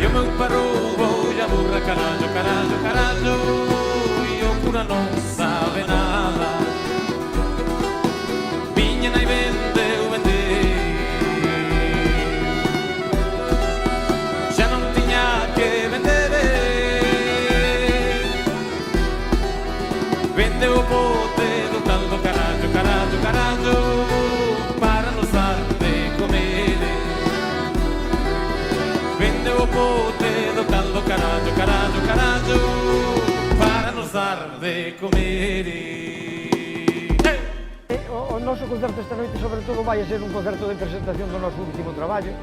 Yo me paro, voy a burra, carajo, carajo, carajo. Y o cura non sabe nada. Viña e vendeu, vendeu. Xa non tiña que vender. Vendeu o bote do tal do carajo, carajo, carajo. Para nos dar de comer. Vendeu o bote do tal do carajo, carajo, carajo. Para nos dar de comer. O noso concerto esta noite, sobre todo, vai a ser un concerto de presentación do noso último traballo,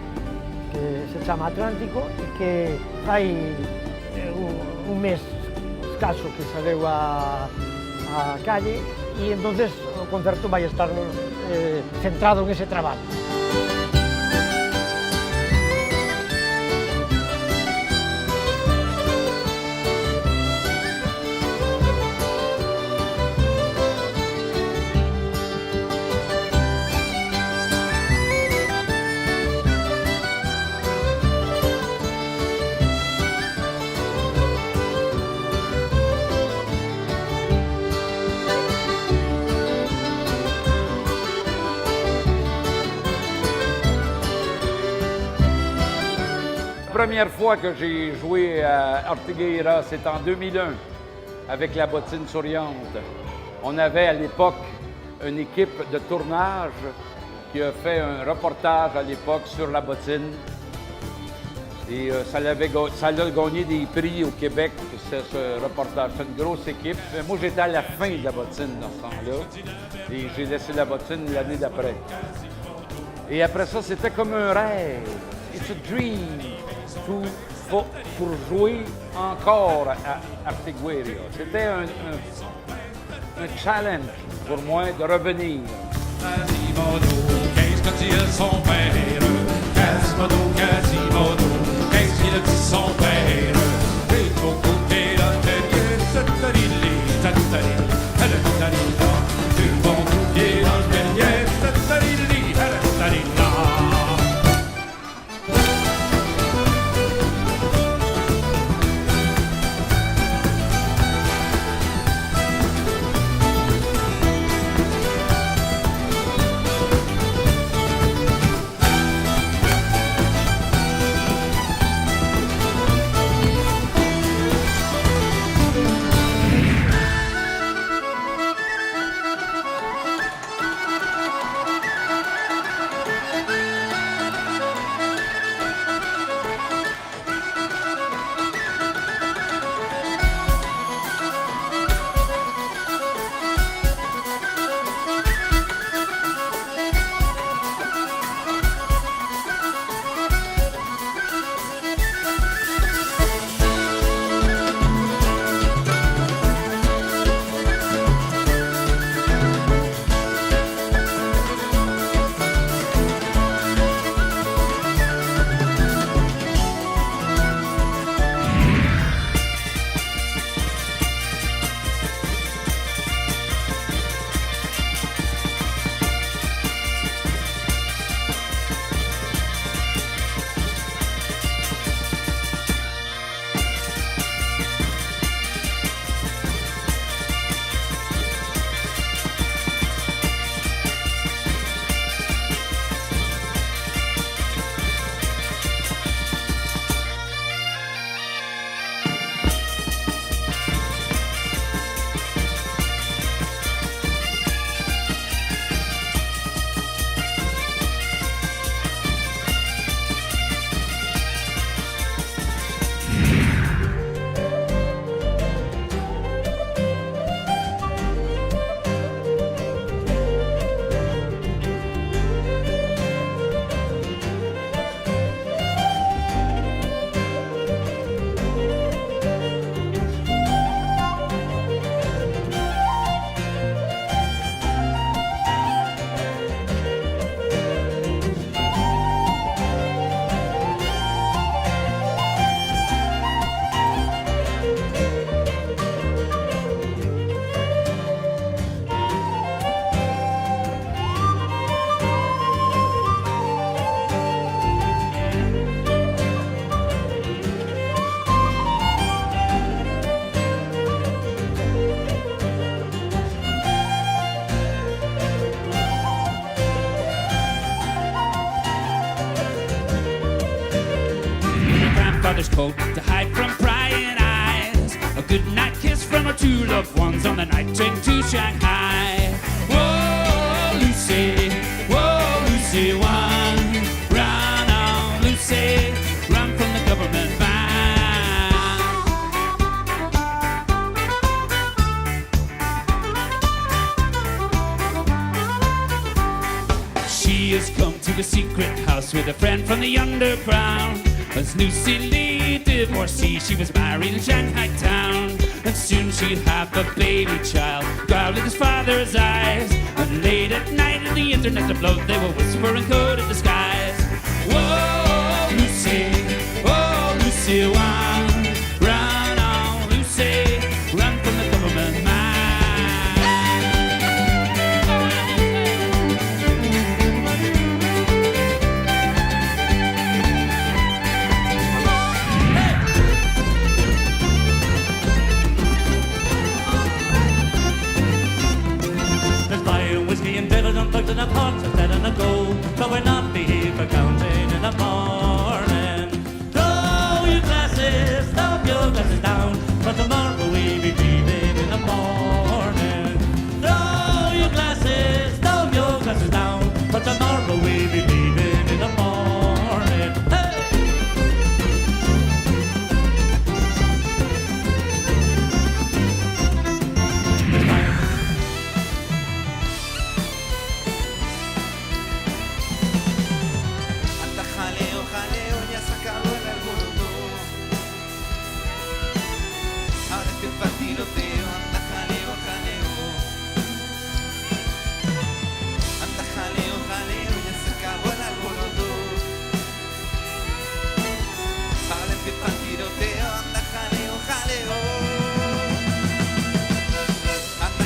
que se chama Atlántico, e que fai un mes escaso que saleu a calle, e entonces o concerto vai estar centrado en ese traballo. La première fois que j'ai joué à Ortigueira, c'était en 2001, avec la bottine souriante. On avait à l'époque une équipe de tournage qui a fait un reportage à l'époque sur la bottine. Et ça a gagné des prix au Québec, ce reportage. C'est une grosse équipe. Moi, j'étais à la fin de la bottine dans ce temps-là. Et j'ai laissé la bottine l'année d'après. Et après ça, c'était comme un rêve. It's a dream. Pour jouer encore à Ortigueira. C'était un challenge pour moi de revenir. coat to hide from prying eyes. A good night kiss from our two loved ones on the night train to Shanghai. Whoa, Lucy, one. Run on, Lucy, run from the government van. She has come to a secret house with a friend from the underground. As Lucy Lee divorcee, she was married in Shanghai town. And soon she'd have a baby child, growled in his father's eyes. And late at night in the internet afloat, they will whisper in coded disguise. Whoa, Lucy, one. Run on, Lucy, run from the government man. Whiskey and bitters and thugs and a pots instead of a go. So we're not be here for counting in the morning. Throw your glasses down, for tomorrow we'll be leaving in the morning. Throw your glasses down, for tomorrow we'll be leaving in the morning. Hey! Jaleo, ya se acabó el alboroto. Ahora empieza el tiroteo, anda jaleo, jaleo. Anda jaleo, ya se acabó el alboroto. Ahora empieza el tiroteo, anda jaleo, jaleo. Anda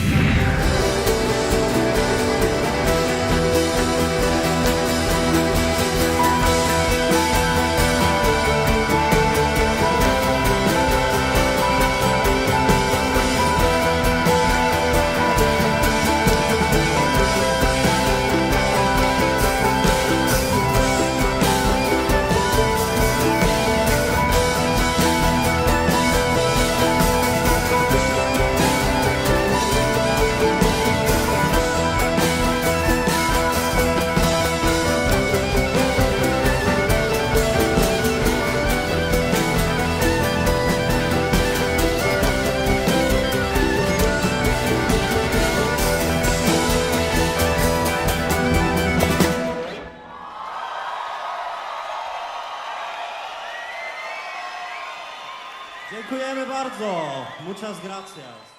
Dziękujemy bardzo. Muchas gracias.